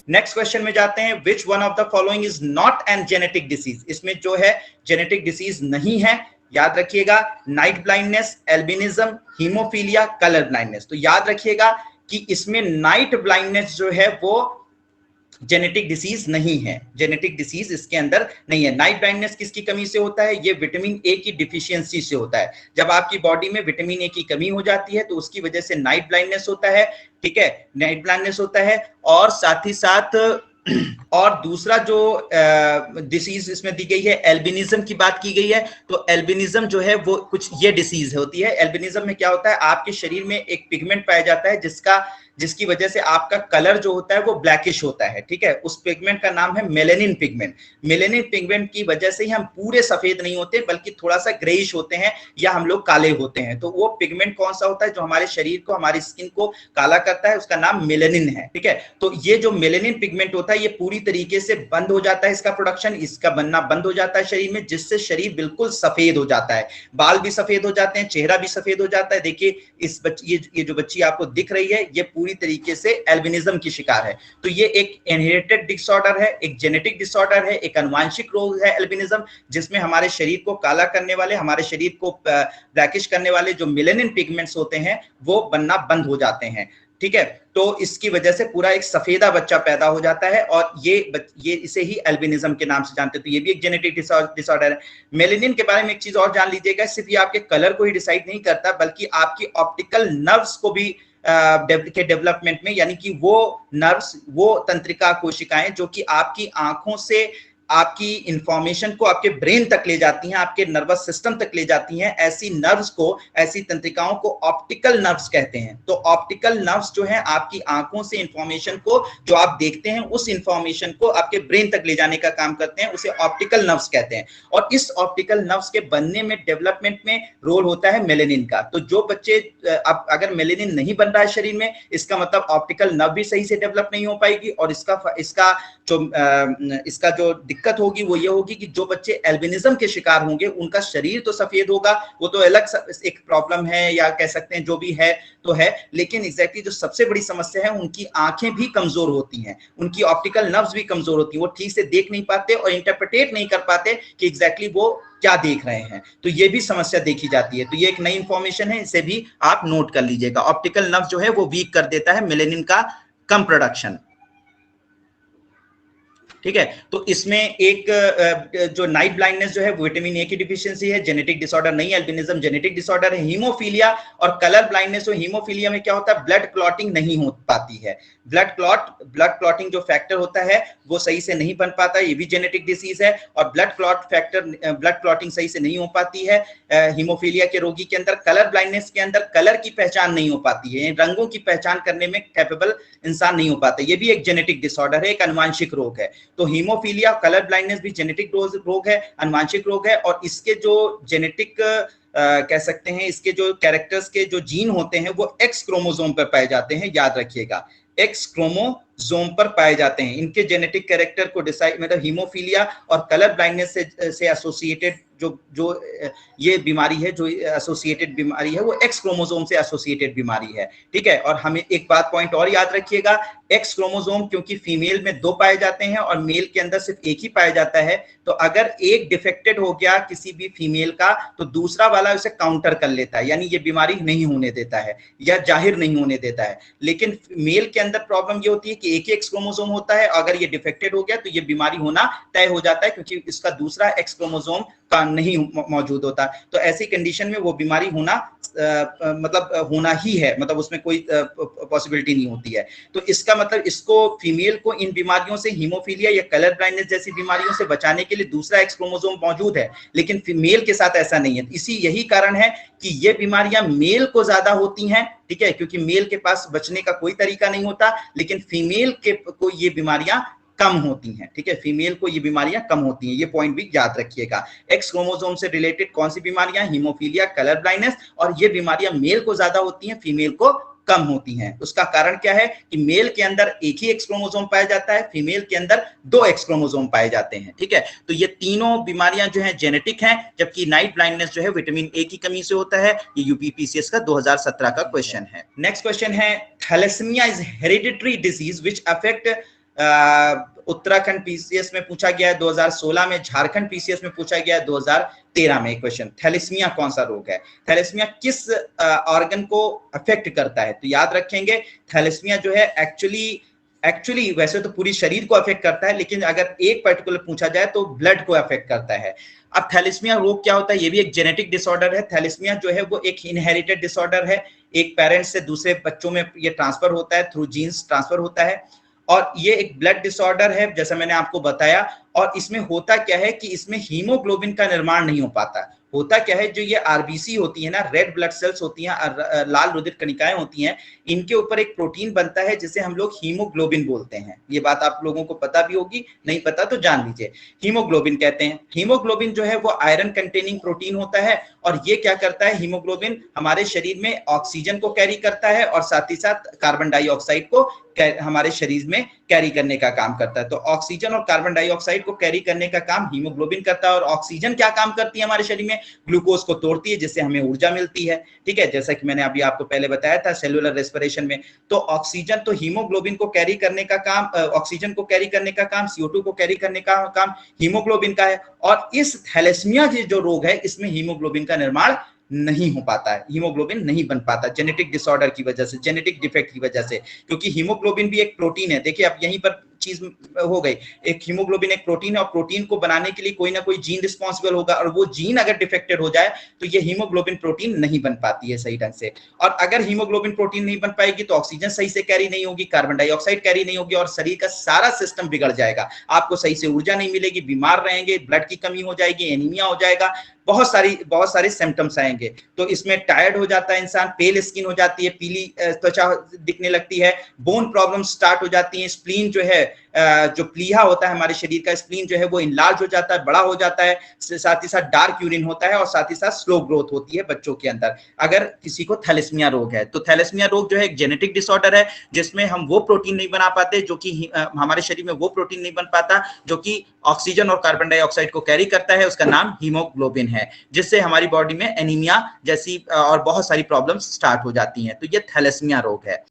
Next question में जाते हैं, which one of the following is not an genetic disease, इसमें जो है जेनेटिक डिसीज नहीं है, याद रखिएगा, night blindness, albinism, haemophilia, colour blindness. तो याद रखिएगा कि इसमें नाइट ब्लाइंडनेस जो है वो जेनेटिक डिसीज नहीं है, जेनेटिक डिसीज इसके अंदर नहीं है। नाइट ब्लाइंडनेस किसकी कमी से होता है? ये विटामिन ए की डिफिशियंसी से होता है। जब आपकी बॉडी में विटामिन ए की कमी हो जाती है तो उसकी वजह से नाइट ब्लाइंडनेस होता है, ठीक है, नाइट ब्लाइंडनेस होता है। और साथ ही साथ और दूसरा जो डिसीज इसमें दी गई है, एल्बिनिज्म की बात की गई है, तो एल्बिनिज्म जो है वो कुछ ये डिसीज होती है। एल्बिनिज्म में क्या होता है, आपके शरीर में एक पिगमेंट पाया जाता है जिसकी वजह से आपका कलर जो होता है वो ब्लैकिश होता है, ठीक है। उस पिगमेंट का नाम है मेलेनिन पिगमेंट। मेलेनिन पिगमेंट की वजह से ही हम पूरे सफेद नहीं होते बल्कि थोड़ा सा ग्रेइश होते हैं या हम लोग काले होते हैं। तो वो पिगमेंट कौन सा होता है जो हमारे शरीर को, हमारी स्किन को काला करता है? उसका नाम मेलेनिन है, ठीक है। तो ये जो मेलेनिन पिगमेंट होता है ये पूरी तरीके से बंद हो जाता है, इसका प्रोडक्शन, इसका बनना बंद हो जाता है शरीर में, जिससे शरीर बिल्कुल सफेद हो जाता है, बाल भी सफेद हो जाते हैं, चेहरा भी सफेद हो जाता है। देखिए इस ये जो बच्ची आपको दिख रही है ये पूरी तरीके से एल्बिनिज्म की शिकार है। तो ये एक इनहेरिटेड डिसऑर्डर है, एक जेनेटिक डिसऑर्डर है, एक आनुवंशिक रोग है एल्बिनिज्म, जिसमें हमारे शरीर को काला करने वाले, हमारे शरीर को ब्लैकिश करने वाले जो मेलेनिन पिगमेंट्स होते हैं वो बनना बंद हो जाते हैं, ठीक है। तो इसकी वजह से पूरा एक सफेदा बच्चा पैदा हो जाता है और ये इसे ही एल्बिनिज्म के नाम से जानते हैं। तो ये भी एक जेनेटिक डिसऑर्डर है। मेलेनिन के बारे में एक चीज और जान लीजिएगा, सिर्फ ये आपके कलर को ही डिसाइड नहीं करता बल्कि आपकी ऑप्टिकल नर्व्स को भी के डेवलपमेंट में, यानी कि वो नर्व्स, वो तंत्रिका कोशिकाएं जो कि आपकी आंखों से आपकी इंफॉर्मेशन को आपके ब्रेन तक ले जाती हैं, आपके नर्वस सिस्टम तक ले जाती हैं, ऐसी नर्व्स को, ऐसी तंत्रिकाओं को ऑप्टिकल नर्व्स कहते हैं। तो ऑप्टिकल नर्व्स जो है आपकी आंखों से इंफॉर्मेशन को, जो आप देखते हैं उस इंफॉर्मेशन को आपके ब्रेन तक ले जाने का काम करते हैं, उसे ऑप्टिकल नर्व्स कहते हैं। और इस ऑप्टिकल नर्व्स के बनने में, डेवलपमेंट में रोल होता है मेलेनिन का। तो जो बच्चे, अब अगर मेलेनिन नहीं बन रहा है शरीर में, इसका मतलब ऑप्टिकल नर्व भी सही से डेवलप नहीं हो पाएगी और इसका जो दिक्कत होगी वो ये होगी कि जो बच्चे एल्बिनिज्म के शिकार होंगे उनका शरीर तो सफेद होगा, वो तो अलग एक प्रॉब्लम है या कह सकते हैं जो भी है तो है, लेकिन एग्जैक्टली जो सबसे बड़ी समस्या है उनकी आंखें भी कमजोर होती हैं, उनकी ऑप्टिकल नर्व्स भी कमजोर होती हैं, वो ठीक से देख नहीं पाते और इंटरप्रिटेट नहीं कर पाते कि एग्जैक्टली वो क्या देख रहे हैं। तो ये भी समस्या देखी जाती है। तो ये एक नई इंफॉर्मेशन है, इसे भी आप नोट कर लीजिएगा। ऑप्टिकल नर्व जो है वो वीक कर देता है मेलेनिन का कम प्रोडक्शन, ठीक है। तो इसमें एक जो नाइट ब्लाइंडनेस जो है विटामिन ए की डिफिशियंसी है, जेनेटिक डिसऑर्डर नहीं, एल्बिनिज्म जेनेटिक डिसऑर्डर है। हीमोफीलिया और कलर ब्लाइंडनेस, तो हीमोफीलिया में क्या होता है, ब्लड क्लॉटिंग नहीं हो पाती है, ब्लड क्लॉटिंग जो फैक्टर होता है वो सही से नहीं बन पाता है, ये भी जेनेटिक डिसीज है। और ब्लड क्लॉटिंग सही से नहीं हो पाती है हीमोफीलिया के रोगी के अंदर। कलर ब्लाइंडनेस के अंदर कलर की पहचान नहीं हो पाती है, रंगों की पहचान करने में कैपेबल इंसान नहीं हो पाता, ये भी एक जेनेटिक डिसऑर्डर है, एक आनुवंशिक रोग है। तो हीमोफीलिया, कलर ब्लाइंडनेस भी जेनेटिक रोग है, आनुवंशिक रोग है। और इसके जो जेनेटिक कह सकते हैं, इसके जो कैरेक्टर्स के जो जीन होते हैं वो एक्स क्रोमोसोम पर पाए जाते हैं, याद रखिएगा, एक्स क्रोमोसोम पर पाए जाते हैं। इनके जेनेटिक कैरेक्टर को डिसाइड, मतलब हीमोफीलिया और कलर ब्लाइंडनेस से एसोसिएटेड जो ये बीमारी है, जो एसोसिएटेड बीमारी है, वो एक्स क्रोमोसोम से एसोसिएटेड बीमारी है, ठीक है। और हमें एक बात पॉइंट और याद रखिएगा, एक्स क्रोमोसोम क्योंकि फीमेल में 2 पाए जाते हैं और मेल के अंदर सिर्फ एक ही पाया जाता है, तो अगर एक डिफेक्टेड हो गया किसी भी फीमेल का तो दूसरा वाला उसे काउंटर कर लेता है, यानी ये बीमारी नहीं होने देता है या जाहिर नहीं होने देता है। लेकिन मेल के अंदर प्रॉब्लम ये होती है कि एक ही एक्स क्रोमोसोम होता है, अगर ये डिफेक्टेड हो गया तो ये बीमारी होना तय हो जाता है क्योंकि इसका दूसरा एक्स क्रोमोसोम का नहीं मौजूद होता। तो ऐसी कंडीशन में वो बीमारी होना मतलब होना ही है, मतलब उसमें कोई पॉसिबिलिटी नहीं होती है। तो इसका मतलब इसको, फीमेल को इन बीमारियों से, हीमोफीलिया या कलर ब्लाइंडनेस जैसी बीमारियों से बचाने के लिए दूसरा एक्स क्रोमोसोम मौजूद है, लेकिन फीमेल के साथ ऐसा नहीं है। यही कारण है कि ये बीमारियां मेल को ज्यादा होती हैं, ठीक है, क्योंकि मेल के पास बचने का कोई तरीका नहीं होता, लेकिन फीमेल को ये बीमारियां कम होती हैं, ठीक है, फीमेल को ये बीमारियां कम होती हैं। ये पॉइंट भी याद रखिएगा। एक्स क्रोमोसोम से रिलेटेड कौन सी बीमारियां, हीमोफीलिया, कलर ब्लाइंडनेस, और ये बीमारियां मेल को ज्यादा होती हैं, फीमेल को कम होती हैं। उसका कारण क्या है कि मेल के अंदर एक ही एक्स क्रोमोसोम पाया जाता है, फीमेल के अंदर 2 एक्स क्रोमोसोम पाए जाते हैं, ठीक है। तो ये तीनों बीमारियां जो हैं जेनेटिक हैं, जबकि नाइट ब्लाइंडनेस जो है विटामिन ए की कमी से होता है। ये यूपीपीसीएस का 2017 का क्वेश्चन है। नेक्स्ट क्वेश्चन है, thalassemia is hereditary disease which affect Uttarakhand PCS में पूछा गया है 2016 में, झारखंड पीसीएस में पूछा गया है 2013 में। एक क्वेश्चन, थैलेसीमिया कौन सा रोग है? थैलेसीमिया किस ऑर्गन को अफेक्ट करता है? तो याद रखेंगे थैलेसीमिया जो है एक्चुअली वैसे तो पूरी शरीर को अफेक्ट करता है, लेकिन अगर एक पर्टिकुलर पूछा जाए तो ब्लड को अफेक्ट करता है। अब थैलेसीमिया रोग क्या होता है? ये भी एक जेनेटिक डिसऑर्डर है। थैलेसीमिया जो है वो एक इनहेरिटेड डिसऑर्डर है, एक पेरेंट्स से दूसरे बच्चों में ये ट्रांसफर होता है, थ्रू जीन्स ट्रांसफर होता है। और ये एक ब्लड डिसऑर्डर है जैसा मैंने आपको बताया। और इसमें होता क्या है कि इसमें हीमोग्लोबिन का निर्माण नहीं हो पाता। होता क्या है, जो ये आरबीसी होती है ना, रेड ब्लड सेल्स होती हैं, लाल रुधिर कणिकाएं होती हैं, इनके ऊपर एक प्रोटीन बनता है जिसे हम लोग हीमोग्लोबिन बोलते हैं। ये बात आप लोगों को पता भी होगी, नहीं पता तो जान लीजिए, हीमोग्लोबिन कहते हैं। हीमोग्लोबिन जो है वो आयरन कंटेनिंग प्रोटीन होता है, और ये क्या करता है, हीमोग्लोबिन हमारे शरीर में ऑक्सीजन को कैरी करता है और साथ ही साथ कार्बन डाइऑक्साइड को हमारे शरीर में कैरी करने का काम करता है। तो ऑक्सीजन और कार्बन डाइऑक्साइड को कैरी करने का काम हीमोग्लोबिन करता है। और ऑक्सीजन क्या काम करती है हमारे शरीर में? ग्लूकोज को तोड़ती है, जिससे हमें ऊर्जा मिलती है। ठीक है, जैसा कि मैंने अभी आपको पहले बताया था सेलुलर रेस्पिरेशन में। तो ऑक्सीजन, तो हीमोग्लोबिन को कैरी करने का काम, ऑक्सीजन को कैरी करने का काम, CO2 को कैरी करने का काम हीमोग्लोबिन का है। और इस थैलेसीमिया जो रोग है, इसमें हीमोग्लोबिन का निर्माण नहीं हो पाता है, हीमोग्लोबिन नहीं बन पाता, जेनेटिक डिसऑर्डर की वजह से, जेनेटिक डिफेक्ट की वजह से। क्योंकि हीमोग्लोबिन भी एक प्रोटीन है। देखिए अब यहीं पर चीज हो गई, एक हीमोग्लोबिन एक प्रोटीन है, और प्रोटीन को बनाने के लिए कोई ना कोई जीन रिस्पॉन्सिबल होगा, और वो जीन अगर डिफेक्टेड हो जाए तो ये हीमोग्लोबिन प्रोटीन नहीं बन पाती है सही ढंग से। और अगर हीमोग्लोबिन प्रोटीन नहीं बन पाएगी तो ऑक्सीजन सही से कैरी नहीं होगी, कार्बन डाइऑक्साइड कैरी नहीं होगी, और शरीर का सारा सिस्टम बिगड़ जाएगा। आपको सही से ऊर्जा नहीं मिलेगी, बीमार रहेंगे, ब्लड की कमी हो जाएगी, एनीमिया हो जाएगा, बहुत सारे सिम्टम्स आएंगे। तो इसमें टायर्ड हो जाता है इंसान, पेल स्किन हो जाती है, पीली त्वचा दिखने लगती है, बोन प्रॉब्लम स्टार्ट हो जाती है, स्प्लीन जो है, जो प्लीहा होता है हमारे शरीर का, स्प्लीन जो है वो इनलार्ज हो जाता है, बड़ा हो जाता है, साथ ही साथ डार्क यूरिन होता है, और साथ ही साथ स्लो ग्रोथ होती है बच्चों के अंदर अगर किसी को थैलेसीमिया रोग है। तो थैलेसीमिया रोग जो है एक जेनेटिक डिसऑर्डर है, जिसमें हम वो प्रोटीन नहीं बना पाते, जो कि हमारे शरीर में वो प्रोटीन नहीं बन पाता जो कि ऑक्सीजन और कार्बन डाइऑक्साइड को कैरी करता है। उसका नाम हीमोग्लोबिन है, जिससे हमारी बॉडी में एनीमिया जैसी और बहुत सारी प्रॉब्लम्स स्टार्ट हो जाती हैं। तो ये थैलेसीमिया रोग है।